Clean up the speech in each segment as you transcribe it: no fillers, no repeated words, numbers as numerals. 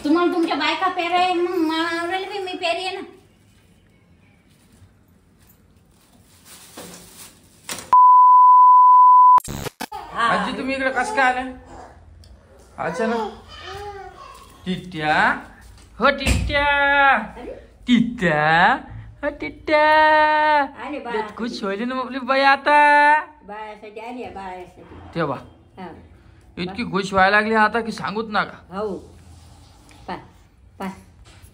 तुम्हाला तुमच्या बायका पेर आहे मग मावरायला बी मी पेरी आहे ना. आजी तुम्ही इकडे कसं काय आल्या अचानक? टिट्या हो टिट्या टिट्या हो टिट्या खुश होईल ना आपली बाई आता. बाळासाठी आली आहे बाळासाठी. तेव्हा हा इतकी खुश व्हायला लागली आता की सांगूच नका. हो पाय पाय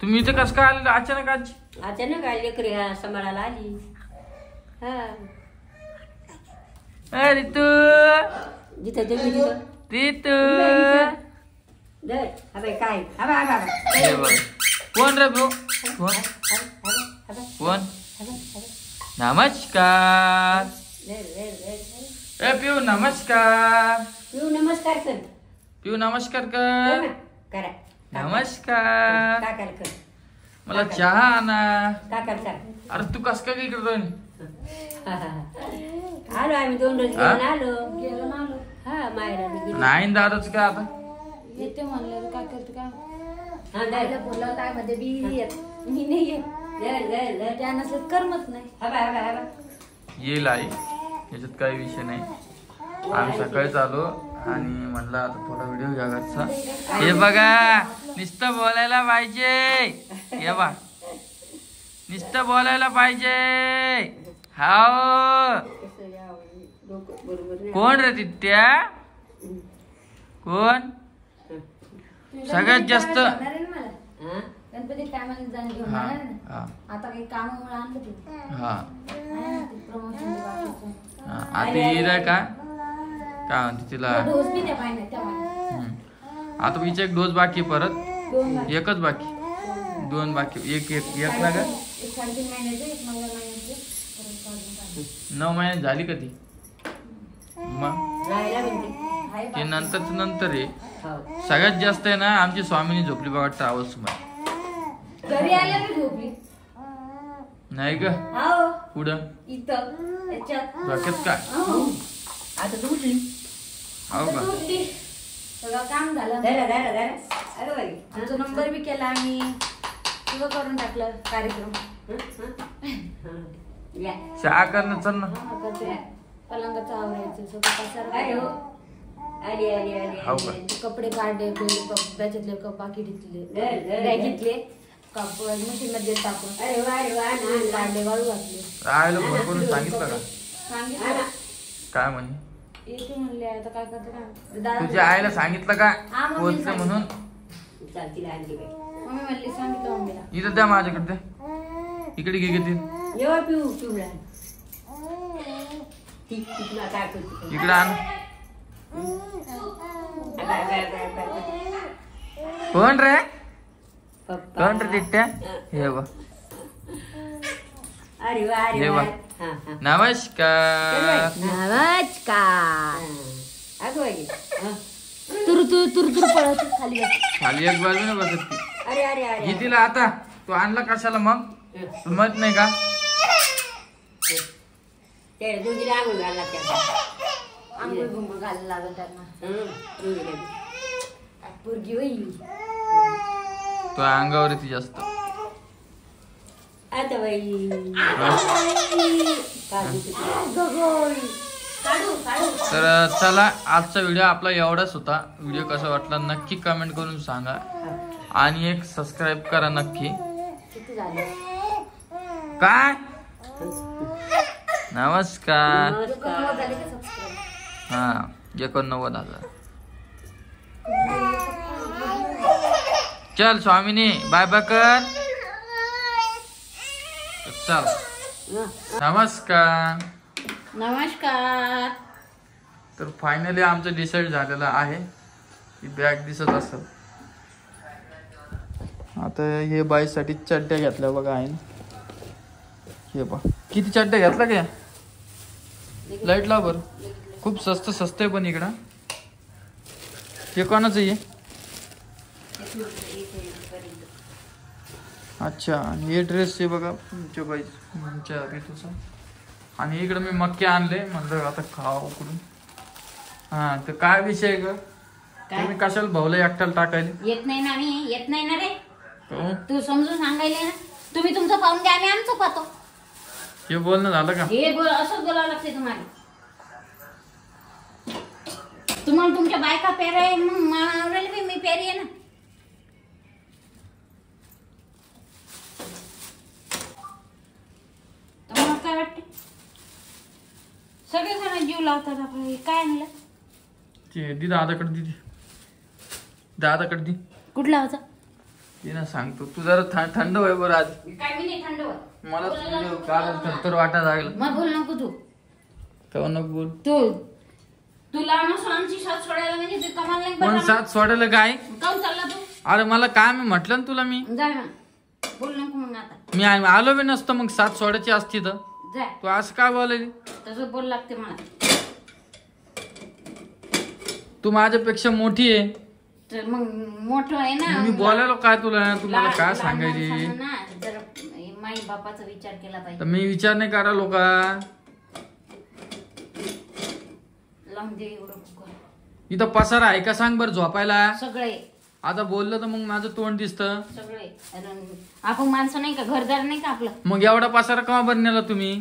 तुम्ही इथे कसं काय आले अचानक आजी? अचानक आली लेकरी सांभाळायला आली. हा अरे तू जिथं तुम्ही तिथं तिथू दर अबे काय अबे अबे अबे हे बघ. कोण रे भाऊ? कोण कोण? नमस्कार ए पिऊ नमस्कार. पिऊ नमस्कार कर. पिऊ नमस्कार कर. करा नमस्कार. काकाला कर. मला चहा आणा. काकाला कर. अरे तू कस काय करतोय? आलो आम्ही 2 रोज गेलो ना आलो. हा मायरा नाही दादाच काय आता येते म्हणलं काय करते काय. हा दादा बोलला काय मध्ये बी येत मी नाही येत. त्या नसलं करमत नाही. हबा हबा हबा येईल आई याच्यात काही विषय नाही. आम्ही सकाळीच आलो आणि म्हणलं आता थोडा व्हिडिओ घ्या घरचा. हे बघा नुसतं बोलायला पाहिजे. हे बा नुसतं बोलायला पाहिजे. हाव कोण रे तित्या? कोण सगळ्यात जास्त? गणपती टायमाला जाऊन घेऊन हा जाणार ना. हा आता काही कामामुळे आणलं तू. हा प्रमोशन हा. आता येईल का काय म्हणते तिला? डोस बी द्या पाहिजे तेव्हा. आता हिचा एक डोस बाकी परत 2 बाकी. एकच बाकी 2 बाकी एक एक एक ना का? एक 3.5 महिन्याचे एक 9 महिन्याचे परत काढून 9 महिन्यात झाली का ती? मग राहायला म्हणते. ते नंतर आहे. हो सगळ्यात जास्त आहे ना आमची स्वामीनी झोपली बघा ट्रॅव्हल्स मध्ये. घरी आल्या मी झोपली. नाही का? हो पुढं इथं याच्यात डोक्यात काय? आता तू उठली. हो का? झोपली. सगळं काम झालं. धरा धरा धरा. अरे बाई आमचा नंबर बी केला आम्ही. सगळं करून टाकलं कार्यक्रम. या चहा करणं चल ना. पलंगाचं आवरायचं सगळं पसारा. हॅलो आली आली आली हो का? आली. कपडे काढले त्याच्यातले बाकी धर. बॅगीतले कापड मशीन मध्ये टाकून अरे वा ना काढले वाळू घातले. राहायला फोन करून सांगितलं का? सांगितलं काय म्हणे? येते म्हणले आता काय करते काय. तुझ्या आईला सांगितलं का हा, मम्मीला बोलते म्हणून? चालतील आणली बाई. मम्मी म्हणली सांगितलं मम्मीला. इथं द्या माझ्याकडे द्या. इकडे घे घेते येवा पिऊ पिवळा. ठीक तुला काय करते? इकडे आण. कोण रे? पप्पा कोण रे तिट्या? हे बघ अरे वा अरे ये वा. बा. हा हा नमस्कार. नमस्कार. अगं बाई. हा. तुर पळत खाली बस. खाली एक बाजूने बसत ती. अरे अरे अरे घे तिला आता. तू आणला कशाला मग? तू मत नाही का? ते दुधीला आंघोळ घालला त्याला. आंघोळ घुंगळ घालायला लागल त्यांना. दुधीला. पोरगी होईल. तो अंगावर येते जास्त. आता बाई काढू काढू. तर चला आजचा व्हिडिओ आपला एवढाच होता. व्हिडिओ कसा वाटला नक्की कमेंट करून सांगा आणि एक सबस्क्राईब करा नक्की. किती झालं? काय? नमस्कार. नमस्कार. झाले का सबस्क्राईब? हा 89,000. चल स्वामिनी बाय बाय कर. चल नमस्कार. नमस्कार. तर फायनली आमचं डिसाईड झालेलं आहे. ही बॅग दिसत असेल. आता हे बाईसाठी चड्ड्या घेतल्या बघा आहे ना. हे बघ किती चड्ड्या घेतल्या काय? लाईट लाव बरं. खूप स्वस्त आहे पण इकडं. हे कोणाचं आहे? अच्छा आणि हे ड्रेस आहे बघा तुमच्या बाई तुमच्या तुझा. आणि इकडं मी मक्के आणले म्हणलं आता खाव उकडून. हा तर काय विषय ग? काय? तुम्ही कशाला भाऊला एकट्याला टाकायला? येत नाही ना, मी येत नाही ना रे. हो? तू समजून सांगायले ना. तुम्ही तुमचं पाहून घ्या, आम्ही आमचं पाहतो. हे बोलणं झालं का? हे असंच बोलावं लागते तुम्हाला. तुम्हाला तुमच्या बायका पेर आहे, मग मावरेल बी मी पेरी आहे ना. तुम्हाला काय वाटते? सगळे जण जीव लावतात आपलं. काय आणलं? ते दि दादाकडे दिली, दादाकडे दि. कुठला होता? ते ना सांगतो. तू जरा थंड होय बरं आज. काय मी नाही थंड होत. मला तुझं काल थरथर वाटा लागलं. मग बोल नको तू. तेव्हा नको बोल. तू लहान असून आमची साथ सोडायला म्हणजे ते कमाल नाही. पण साथ सोडायला काय? काऊन चालला तू? अरे मला काम आहे म्हटलं ना तुला मी. जाय मग. बोल नको मग आता. मी आलो बी नसतं मग साथ सोडायची असती तर. जाय. तू असं काय बोलायली? तसं बोल लागते मला. तू माझ्यापेक्षा मोठी आहे. तर मग मोठं आहे ना. मी बोलायलो काय तुला? तुम्हाला काय सांगायची? जर माई बापाचा विचार केला पाहिजे. तर मी विचार नाही करायलो का? लावून दे एवढं कुकर. इथं पसारा आहे का सांग बरं झोपायला? सगळे. आता बोललं तर मग माझं तोंड दिसतं. सगळे. आपण माणसं नाही का, घरदार नाही का आपलं? मग एवढा पसारा केव्हा बरं नेला तुम्ही?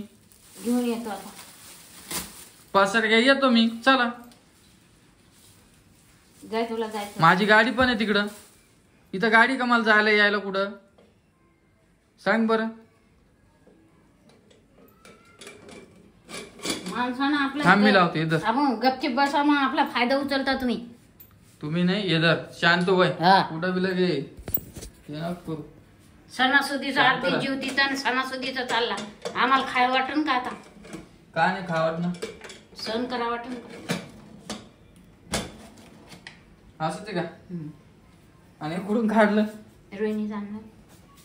घेऊन येतो आता. पसारा घ्या येतो मी. चला. जाय, तुला जायचं. माझी गाडी पण आहे तिकडं. इथं गाडी का मला जायला यायला कुठं? सांग बरं. माणसानं थांब मी आपलं लावतो इथं. आपण गपचिप बसा, मग आपला फायदा उचलता तुम्ही. तुम्ही नाही येदर शांत वय. हा. कुठं बी लगे हे नको करू. सणासुदीचा शांत अर्धी राहा. जीव तिथं आणि सणासुदीचा चालला. आम्हाला खाय वाटन का आता? का नाही खावत ना? सण करा वाटन का? असंच आहे का? आणि कुठून काढलं? रोहिणी जाणार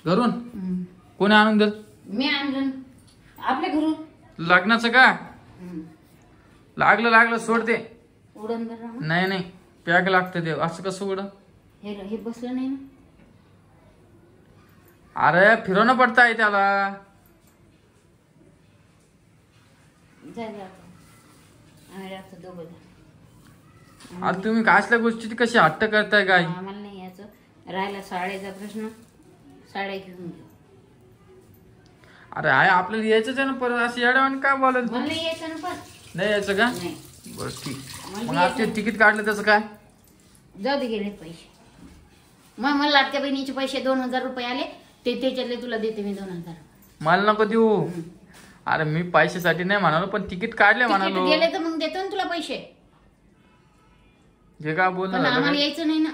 घरून. कोणी आणून दिलं? मी आणलं आपल्या घरून. लग्नाचं का? लागलं सोड ते. उडन बरं. नाही नाही पॅक लागतं ते. असं कसं उडं? हे बसलं नाही ना. अरे फिरवणं पडतं आहे त्याला. जाय आता. आम्ही राहतो दोघं जण. आता तुम्ही असल्या गोष्टी कशी हट्ट करताय काय? आम्हाला नाही यायचं. राहिला साड्याचा प्रश्न, साड्या घेऊन घेऊ. अरे आहे आपल्याला यायचंच आहे ना परत. असं येड्यावानी काय बोलायला? मला नाही यायचं ना पण. नाही यायचं का? नाही. बरं ठीक. मला मग आज ते तिकीट काढलं त्याचं काय? जाऊ दे, गेले पैसे. मग मला लाटक्या बहिणीचे पैसे 2000 रुपये आले. ते त्याच्यातले तुला देते मी 2000. मला नको देऊ. अरे मी पैशासाठी नाही म्हणालो पण तिकीट काढले म्हणालो. गेले तर मग देतो ना तुला पैसे. जे काय पण बोलणं आम्हाला झालं. यायचं नाही ना.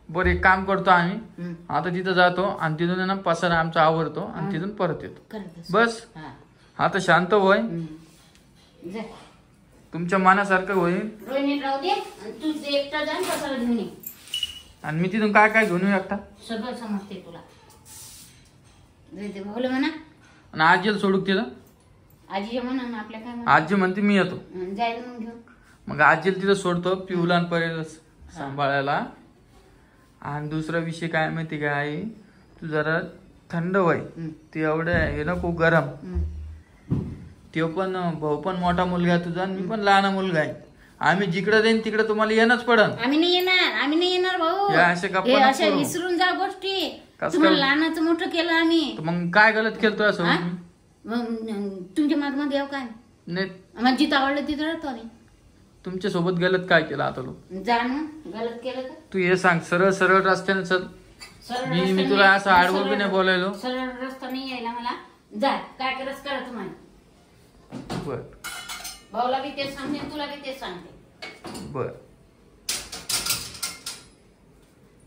बरं एक काम करतो आम्ही. आता तिथं जातो आणि तिथून आहे ना पसारा आमचा आवरतो आणि तिथून परत येतो. करत बस. बस. हा. आता शांत होय. जा. तुमच्या मनासारखं होईल. रोहिणी राहू दे आणि तू एकटा जा पसारा घेऊन ये. आणि मी तिथून काय काय घेऊन येऊ एकटा? सगळं समजते तुला. भाऊला म्हणा. आणि आजीला सोडू तिथं. आजीच्या म्हणा ना आपल्या काय म्हणा. आजी म्हणते मी येतो. जायला मग घेऊन. मग आजीला तिथं सोडतो पिऊला आणि परेल सांभाळायला. आणि दुसरा विषय काय माहिती काय? तू जरा थंड वय. ते एवढं हे नको गरम. तो पण भाऊ पण मोठा मुलगा आहे तुझा आणि मी पण लहान मुलगा आहे. आम्ही जिकडे जाईन तिकडे तुम्हाला येणंच पडन. आम्ही नाही येणार भाऊ. हे असे गप्पा हे नको अशा करू. विसरून जा गोष्टी. कसं तुम्हाला काय? लहानाचं मोठं केलं आम्ही. तर मग काय गलत केलं असं? हा? मग तुमच्या मागमध्ये यावं काय? नाही आम्हाला जिथं आवडलं तिथं राहतो आम्ही. तुमच्या सोबत गलत काय केलं आता लोक? जा ना. गलत केलं तर तू हे सांग सरळ सरळ रस्त्याने चल. सरळ मी रस्ता तुला नाही- असं आडवं बी नाही बोलायलो. सरळ रस्ता नाही यायला मला. जा काय करत करा तुम्हाला. बर भाऊला बी तेच सांगते आणि तुला बी तेच सांगते. बर.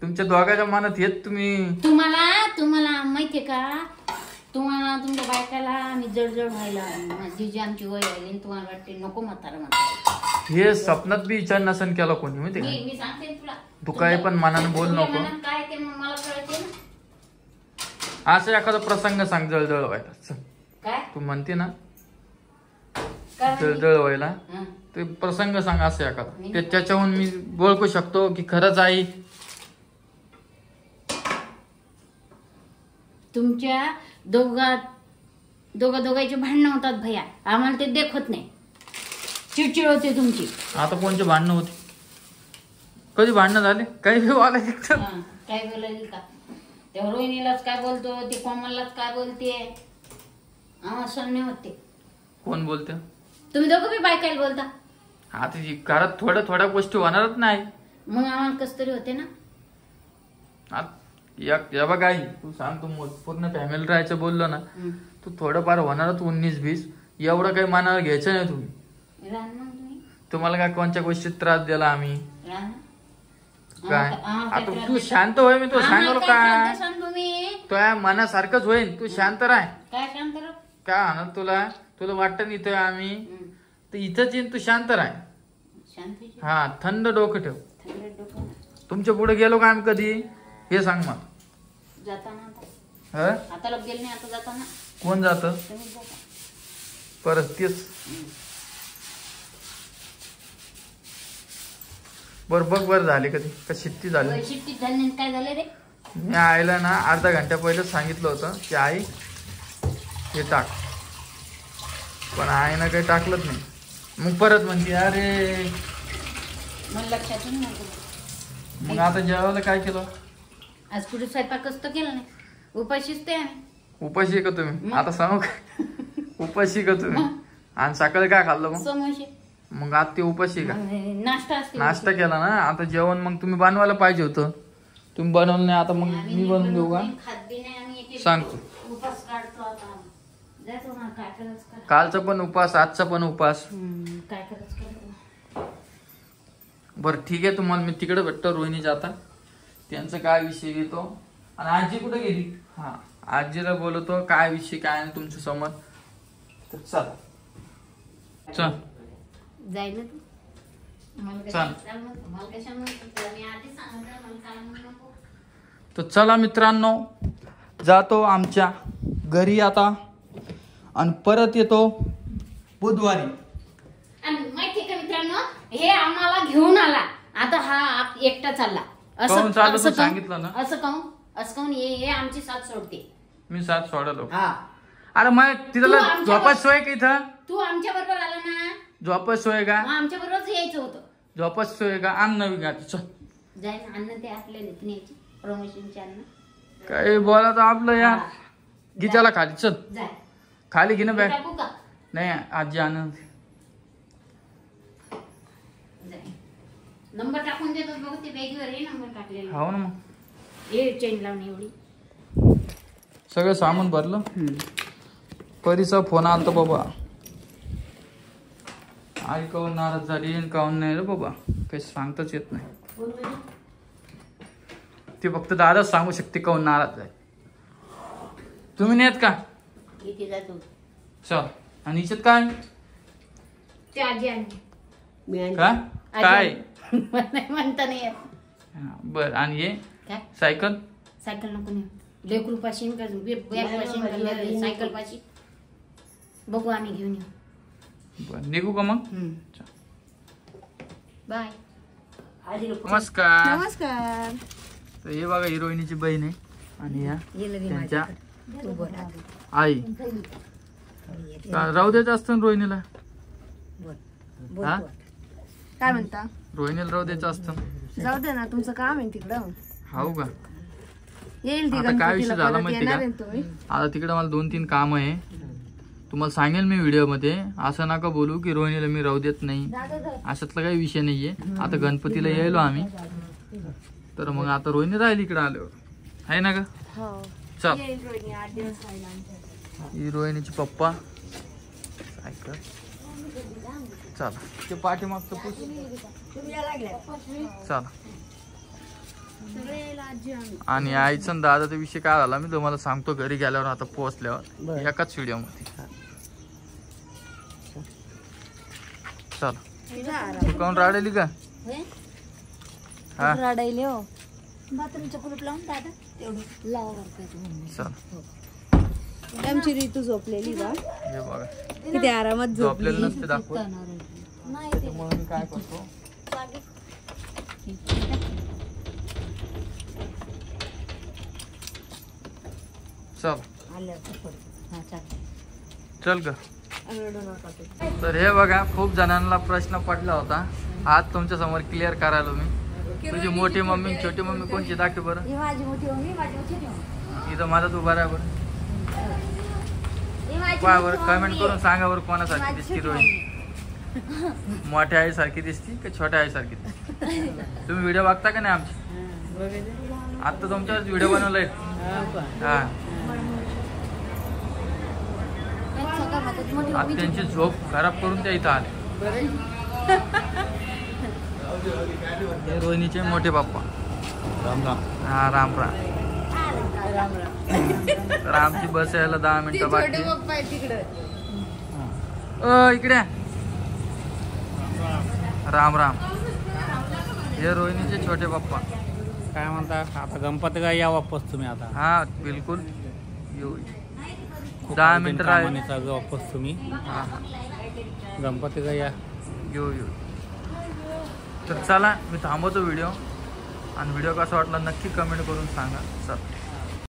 तुमच्या दोघांच्या मनात येत तुम्ही. तुम्हाला माहितीये का? तुम्हाला तुमच्या बायकाला मी जडजड व्हायला जी आमची वय आली तुम्हाला वाटते नको म्हातारा म्हातारा. हे स्वप्नात बी विचार नसन केला कोणी माहिती का? मी सांगते तुला. तू काय पण मनानं बोल तुझ्या नको. मनात काय ते मग मला कळते ना. असं एखादा प्रसंग सांग जळजळ व्हायला. चल. काय तू म्हणते ना काय जळजळ व्हायला हं. ते प्रसंग सांग असं एखादा. त्याच्याहून मी ओळखू शकतो की खरंच आहे. तुमच्या दोघांचे भांडणं होतात भैया. आम्हाला ते देखत नाही. चिडचिड होते तुमची. आता कोणचे भांडणं होते? कधी भांडणं झाले काही बी बोलायचं एकदम. हा, काय बोलायली का त्या रोहिणीलाच काय बोलतो ते कोमललाच काय बोलते आम्हाला सण नाही होते. कोण बोलते तुम्ही दोघं बी बायकायला बोलता. आता घरात थोड्या गोष्टी होणारच नाही. मग आम्हाला कस तरी होते ना. या बघ आई तू सांग तू पूर्ण फॅमिली राहायचं बोललो ना तू थोडंफार होणारच 19-20 एवढं काही मनावर घ्यायचं नाही तुम्ही. राहणार मग तुम्ही तुम्हाला काय कोणत्या गोष्टीत त्रास दिला आम्ही राहणार. काय आम्हाला आता त्रास तू देता? शांत होय मी तो आम्हाला सांगलो काय काय त्रास देसान तुम्ही तुझ्या मनासारखंच होईल तू शांत राह. काय शांत राहू? काय आणत तुला वाटतं इथं आम्ही तर इथंच येईन तू शांत राह. शांतीची हा थंड डोकं ठेव. थंड डोकं तुमच्या पुढे गेलो का आम्ही कधी हे सांग मला. जाताना आता ह आता लोक गेले नाही आता जाताना कोण जात तुम्हीच जाता. परत तेच बर झाले कधी का शिट्टी झाली. शिट्टी झाली काय झालं रे. मी आईला ना अर्धा घंट्या पहिलं सांगितलं होतं की आई हे टाक पण आईनं काही टाकलंच नाही. मग परत म्हणते अरे मला लक्षात नाही तुला. मग आता जेवायला काय केलं. आज पुढे स्वयंपाक कसं केलं नाही उपाशीच ते आम्ही. उपाशी का तुम्ही आता सांगू का उपाशी का तुम्ही आणि सकाळी काय खाल्लं मग समोसे मग आज ते उपाशी का नाश्ता असते. नाश्ता केला ना आता जेवण मग तुम्ही बनवायला पाहिजे होतं तुम्ही बनवलं नाही. आता मग मी बनवून देऊ का खात बी नाही आम्ही एक-एक सांगतो. उपास काढतो आता जातो ना काय करायचं कर. कालचा पण उपास आजचा पण उपास. काय करायचं कर. बरं ठीक आहे तुम्हाला मी तिकडे भेटतो रोहिणीच्या आता त्यांचा काय विषय येतो आणि आजी कुठे गेली. हा आजीला बोलवतो काय विषय काय नाही तुमच्या समोर तर चल जाईल ना तू. मला चाल. कशाला म्हणतो मी आधी सांगितलं मला काय म्हणू नको. तर चला मित्रांनो जातो आमच्या घरी आता आणि परत येतो बुधवारी. आणि माहितीये का मित्रांनो हे आम्हाला घेऊन आला आता हा एकटा चालला. काहून चाललं तू काहून? सांगितलं ना. असं काहून हे आमची साथ सोडते. मी साथ सोडलो. हा अरे मग तू तिला आमच्या- झोपाच सोय का इथं तू आमच्या बरोबर आला ना झोपाच सोय का मग आमच्या बरोबरच यायचं होतं. झोपाच सोय का अन्न नवी गाठी चल. जाय ना अन्न ते आपल्या नेतून यायची प्रमोशनचे अन्न. काही बोला तर आपलं यार हा. गीताला खाली चल जाय खाली घे ना बॅग. टाकू का नाही आजी आनंद जाय नंबर टाकून देतात बघ ते बॅगीवर हे नंबर टाकलेला हो ना मग हे चेन लावून एवढी सगळं सामान भरलं. परीचा फोन आलता बाबा आई काहून नाराज झाली आणि काहून नाही रे बाबा काही सांगताच येत नाही. बोल बरं. ती फक्त दादाच सांगू शकते काहून नाराज आहे. तुम्ही नाहीत का इथे जातो चल आणि हिच्यात काय ते आजी आणली का काय मला नाही म्हणता नाही येत. हा, बर आणि हे काय सायकल सायकल नको नाही लेकरू पाशी का बॅग पाशी सायकल पाशी बघू आम्ही घेऊन येऊ. बर निघू का मग. बाय. नमस्कार. नमस्कार. तर हे बघा हिरोईनीची बहीण आहे आणि ह्या त्यांच्या आई राहू द्यायचं असतं ना रोहिणीला. हा काय म्हणता रोहिणीला राहू द्यायचं असतं. जाऊ दे ना तुमचं काम आहे तिकडं. हाऊ का येईल ती आता काय विषय गणपतीला झाला परत माहिती येणार का आहे ना तुम्ही. आता तिकडे मला 2-3 काम आहे तुम्हाला सांगेल मी व्हिडिओ मध्ये. असं नका बोलू की रोहिणीला मी राहू देत नाही अशातला काही विषय नाहीये. आता गणपतीला यायलो आम्ही तर मग आता रोहिणी राहील इकडे आल्यावर आहे ना का. हो चल येईल रोहिणी 8 दिवस राहिला आमच्या. ही रोहिणीची पप्पा ऐक चला ते पाठीमागचं पुस चला. सगळे यायला आजी आम्ही. आणि आईचा आणि दादाचा विषय काय झाला मी तुम्हाला सांगतो घरी गेल्यावर आता पोहोचल्यावर एकाच व्हिडिओ मध्ये. चला तुझा आराम. तू काऊन राहिली का हा रडायले हो बाथरूमचं कुलूप लावून दादा तेवढं लावा चला आमची ऋतू झोपलेली बा हे बघा किती आरामात झोपली. झोपलेलं नसते दाखवत नाही त्यामुळे मी काय करतो चल चल का. रडू नका तर हे बघा खूप जणांना प्रश्न पडला होता आज तुमच्या समोर क्लिअर करायला मी तुझी मोठी मम्मी छोटी मम्मी कोणची दाखव बरं. ही माझी मोठी मम्मी, माझी मोठी मम्मी. इथं माझा तू बरा बरं. ही माझी पहा मोठी बरं मम्मी. कमेंट करून सांगा बरं कोणासारखी माझी दिसती छोटी रोहिणी. मम्मी. मोठ्या आईसारखी दिसती का छोट्या आईसारखी दिसती. तुम्ही व्हिडिओ बघता का नाही आमचे. आता तुमच्यावर व्हिडिओ बनवलाय. हा सगळ्यात मोठी आता मम्मी. त्यांची झोप खराब करून त्या इथं आले. हे रोहिणीचे मोठे बाप्पा. हा राम राम. तर आमची बस यायला 10 मिनिटं बाकी आहे. इकडे राम राम. हे रोहिणीचे छोटे बाप्पा. काय म्हणता आता गणपती काय या वापस तुम्ही आता हा बिलकुल येऊ. खूप 10 मिनिटं राहिले. कामानीचा जो वापस तुम्ही हा हा गणपती काय या येऊ. तर चला मी थांबवतो व्हिडिओ. आणि व्हिडिओ कसा वाटला नक्की कमेंट करून सांगा. चल.